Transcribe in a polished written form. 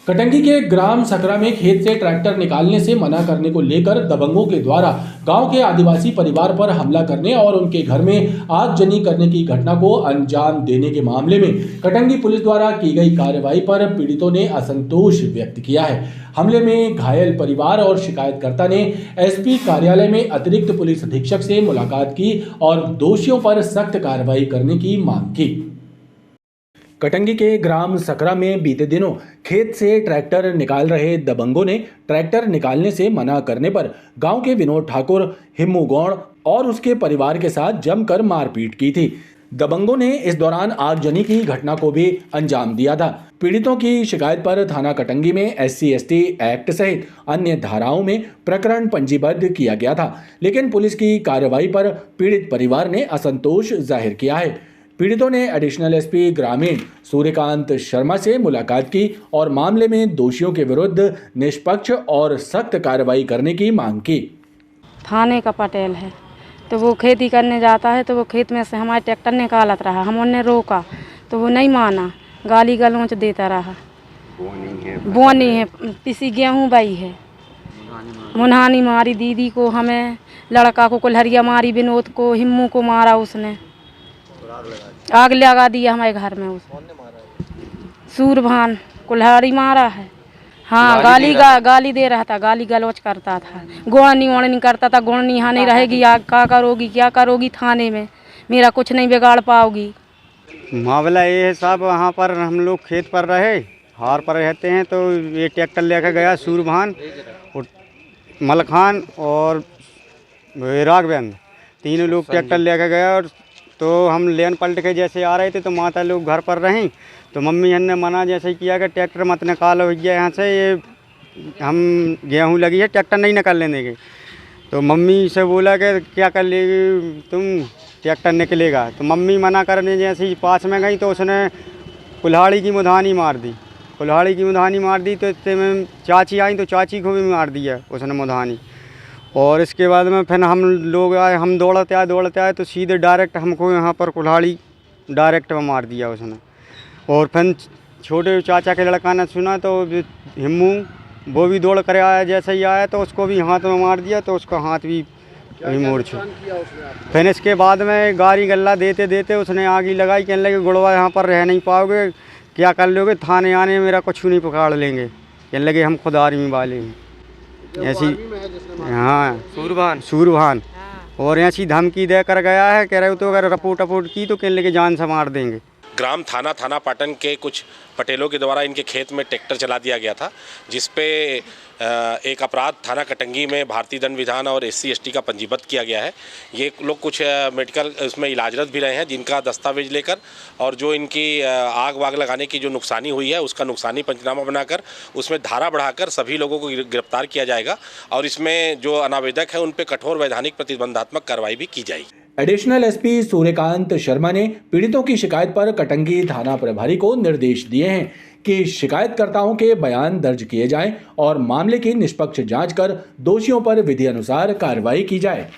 कटंगी के ग्राम सकरा में खेत से ट्रैक्टर निकालने से मना करने को लेकर दबंगों के द्वारा गांव के आदिवासी परिवार पर हमला करने और उनके घर में आगजनी करने की घटना को अंजाम देने के मामले में कटंगी पुलिस द्वारा की गई कार्रवाई पर पीड़ितों ने असंतोष व्यक्त किया है। हमले में घायल परिवार और शिकायतकर्ता ने एसपी कार्यालय में अतिरिक्त पुलिस अधीक्षक से मुलाकात की और दोषियों पर सख्त कार्रवाई करने की मांग की। कटंगी के ग्राम सकरा में बीते दिनों खेत से ट्रैक्टर निकाल रहे दबंगों ने ट्रैक्टर निकालने से मना करने पर गांव के विनोद ठाकुर, हिम्मू गौड़ और उसके परिवार के साथ जमकर मारपीट की थी। दबंगों ने इस दौरान आगजनी की घटना को भी अंजाम दिया था। पीड़ितों की शिकायत पर थाना कटंगी में SC/ST एक्ट सहित अन्य धाराओं में प्रकरण पंजीबद्ध किया गया था, लेकिन पुलिस की कार्रवाई पर पीड़ित परिवार ने असंतोष जाहिर किया है। पीड़ितों ने एडिशनल SP ग्रामीण सूर्यकांत शर्मा से मुलाकात की और मामले में दोषियों के विरुद्ध निष्पक्ष और सख्त कार्रवाई करने की मांग की। थाने का पटेल है तो वो खेती करने जाता है तो वो खेत में से हमारे ट्रैक्टर निकालत रहा, हम उन्हें रोका तो वो नहीं माना, गाली गलौच देता रहा। बोनी है, पिसी गेहूँ बई है, मुनहानी मारी दीदी को, हमें लड़का को कुल्हरिया मारी, विनोद को, हिम्मू को मारा, उसने आग लगा दिया हमारे घर में। उस सूरभान कुल्हाड़ी मारा है। हाँ, गाली दे रहा था, गाली गलौच करता था, गोड़नी करता था, गोड़नी यहाँ नहीं रहेगी, आग क्या करोगी, क्या करोगी थाने में, मेरा कुछ नहीं बिगाड़ पाओगी। मामला ये है साहब, वहाँ पर हम लोग खेत पर रहे, हार पर रहते हैं, तो ये ट्रैक्टर लेकर गया सूरभान और मलखान और राघवेंद्र, तीनों लोग ट्रैक्टर लेकर गया। और तो हम लेन पलट के जैसे आ रहे थे तो माता लोग घर पर रहीं, तो मम्मी ने मना जैसे किया कि ट्रैक्टर मत निकालो भैया यहाँ से, ये हम गेहूँ लगी है, ट्रैक्टर नहीं निकालने देंगे। तो मम्मी से बोला कि क्या कर लेगी तुम, ट्रैक्टर निकलेगा। तो मम्मी मना करने जैसे ही पास में गई तो उसने कुल्हाड़ी की मुधानी मार दी। कुल्हाड़ी की मुधानी मार दी तो इतने में चाची आई तो चाची को भी मार दिया उसने मुधानी। और इसके बाद में फिर हम लोग आए, हम दौड़ते आए तो सीधे डायरेक्ट हमको यहाँ पर कुल्हाड़ी डायरेक्ट में मार दिया उसने। और फिर छोटे चाचा के लड़का ने सुना तो हिम्मू वो भी दौड़ कर आया, जैसे ही आया तो उसको भी हाथ में मार दिया, तो उसका हाथ भी मोड़ छू। फिर इसके बाद में गाली गल्ला देते देते उसने आग लगाई, कहने लगे गुड़वा यहाँ पर रह नहीं पाओगे, क्या कर लोगे, थाने आने मेरा कुछ नहीं पकड़ लेंगे, कहने लगे हम खुद आर्मी वाले हैं ऐसी। हाँ, सूरभान और ऐसी धमकी दे कर गया है, कह रहे हो तो अगर रपोट की तो कहने लगे जान से मार देंगे। ग्राम थाना पाटन के कुछ पटेलों के द्वारा इनके खेत में ट्रैक्टर चला दिया गया था, जिसपे एक अपराध थाना कटंगी में भारतीय दंड विधान और SC/ST का पंजीबद्ध किया गया है। ये लोग कुछ मेडिकल उसमें इलाजरत भी रहे हैं, जिनका दस्तावेज लेकर और जो इनकी आग वाग लगाने की जो नुकसानी हुई है उसका नुकसानी पंचनामा बनाकर उसमें धारा बढ़ाकर सभी लोगों को गिरफ्तार किया जाएगा और इसमें जो अनावेदक है उन पर कठोर वैधानिक प्रतिबंधात्मक कार्रवाई भी की जाएगी। एडिशनल SP सूर्यकांत शर्मा ने पीड़ितों की शिकायत पर कटंगी थाना प्रभारी को निर्देश दिए हैं कि शिकायतकर्ताओं के बयान दर्ज किए जाएं और मामले की निष्पक्ष जांच कर दोषियों पर विधि अनुसार कार्रवाई की जाए।